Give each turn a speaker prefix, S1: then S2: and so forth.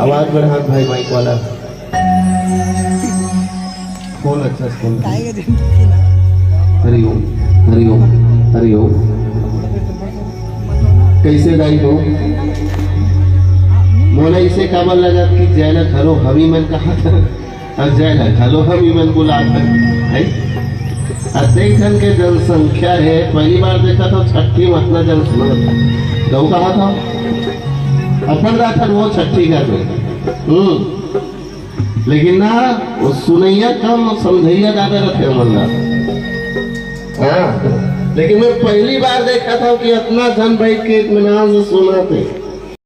S1: आवाज बढ़ा भाई माइक वाला कौन अच्छा सुन हरिओम हरिओम हरिओम कैसे गाई हो मोला इसे कामल लगा कि जैना खरो हमी मन कहा था अजय खलो हम इवन बुलाकर है अत्यधिक जन के जनसंख्या है। पहली बार देखा था छठी मतलब जन गौ कहा था अपन रहा था वो छठी घर में। लेकिन ना वो सुनैया कम समझैया ज्यादा रखे मंदा। हाँ लेकिन मैं पहली बार देखा था कि इतना जन बैठ के इत्मीनान से सुना थे।